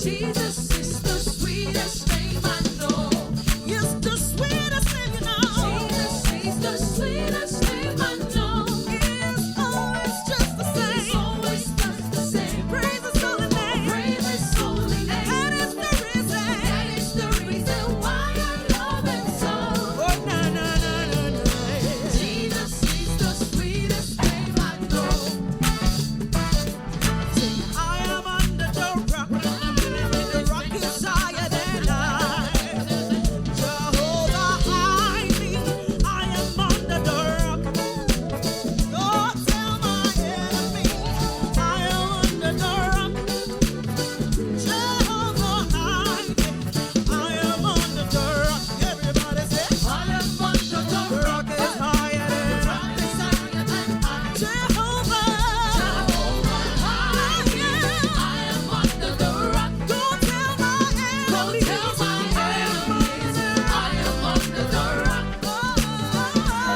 Jesus is the sweetest name I know. It's the sweetest name you know. Jesus is the sweetest name I know. It's always just the same. It's always just the same. Praise His holy name. Praise His holy name. That is the reason. That is the reason why I love Him so. Oh na na na na na. Jesus is the sweetest name I know. Sing, I am under the rock. The rock is higher than I. Jehovah hide me. I am under the rock. Don't tell my enemy I am under the rock. Jehovah hide me. I am under the rock. Everybody say, I am under the rock. Is higher than I. Jehovah hide me. I am under the rock. Don't tell my enemies I am under the rock.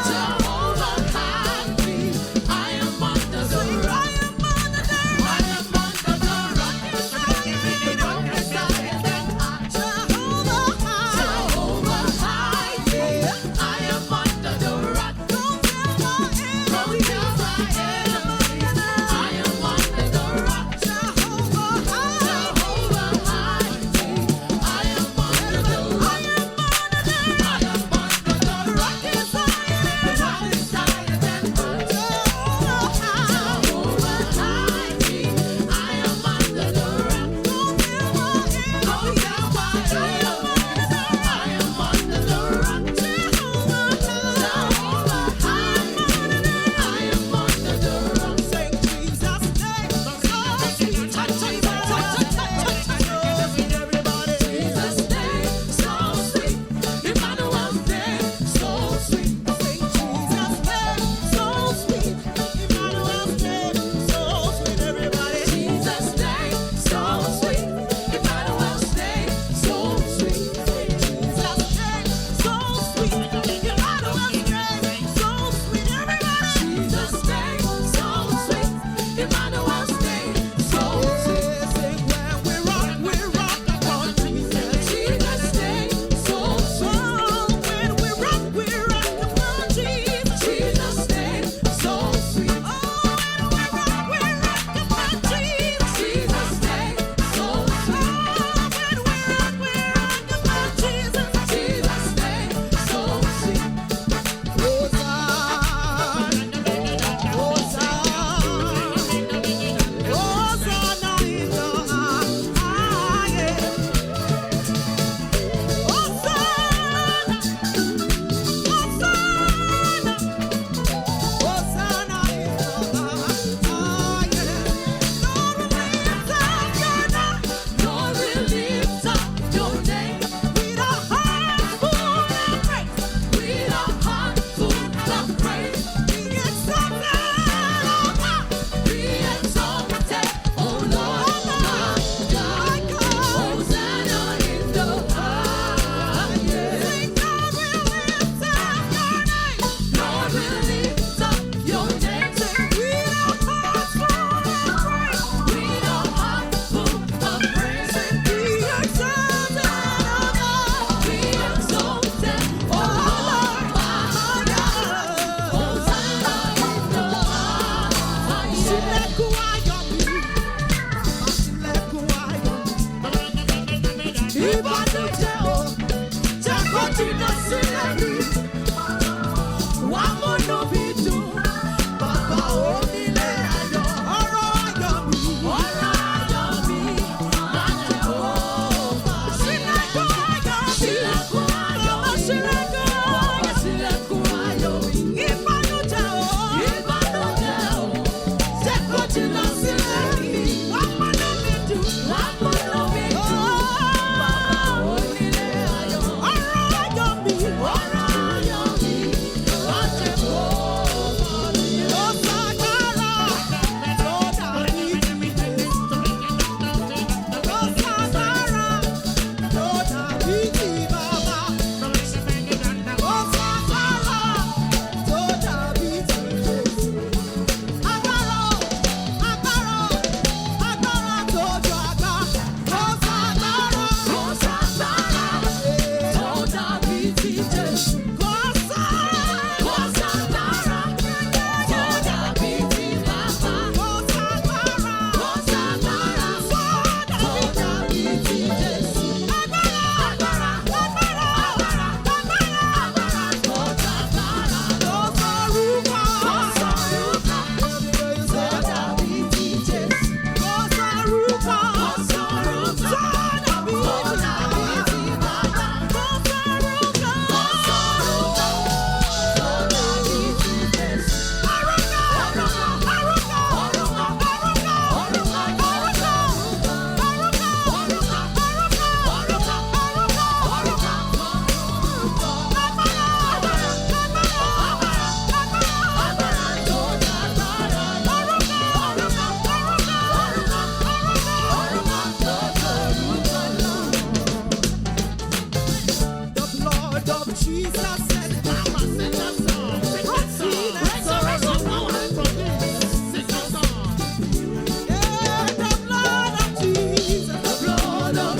Jehovah hide me. I am under the rock. I am under the rock. The rock is higher than I. Jehovah hide me. I am under the rock. Don't tell my enemies I am under the rock. Jehovah hide me. I am under the rock. I am under the rock. Is higher than I. Jehovah hide me. I am under the rock. Don't tell my enemies I am under the rock. Jehovah hide me. I am under the rock. Say Jesus' name. Touch everybody. Jesus' name, so sweet. Emmanuel's name, so sweet. Say Jesus' name, so sweet. Emmanuel's name, so sweet. Everybody. Jesus' name, so sweet. Emmanuel's name, so sweet. Say Jesus' name, so sweet. Emmanuel's name, so sweet. Everybody. Jesus' name, so sweet. Emmanuel's name, so sweet. Say when we rock the country. Jesus' name, so sweet. When we rock the country. Jesus' name, so sweet. Oh, when we rock the country. Jesus' name, so sweet. Oh, when we rock the country. Jesus' name, so sweet. Hosanna in the highest. Hosanna, Hosanna in the highest. Lord, we lift up your name. With a heart full of praise. With a heart full of praise. Be exalted, oh God. Be exalted, oh Lord, my God. Hosanna in the highest. Sing, Lord, we lift up your name. Lord, we lift up your name. Sing, with a heart full of praise. With a heart full of praise. Sing, be exalted, oh God. Be exalted, oh Lord, my God. Hosanna in the highest. Sílẹ̀kùn ayọ̀ mi, sílẹ̀kùn ayọ̀ mi. Ìbànújẹ́ o, jẹ́ kó jìnnà sílẹ̀ mi. Wàá múnú mi dùn, bàbá onílé ayọ̀. Ọ̀rọ̀ ayọ̀ mi, máa jẹ́ Jèhófà. Sílẹ̀kùn ayọ̀ mi, sílẹ̀kùn ayọ̀ mi. Sílẹ̀kùn ayọ̀ mi. Ìbànújẹ́ o, jẹ́ kó jìnnà sílẹ̀ mi. Wàá múnú mi dùn, bàbá onílé ayọ̀. Ọ̀rọ̀ ayọ̀ mi,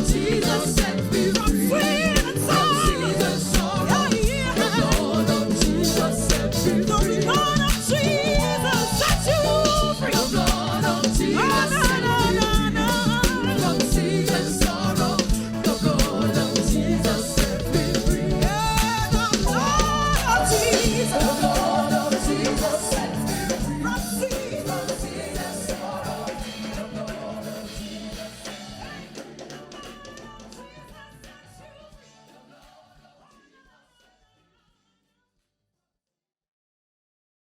Jesus.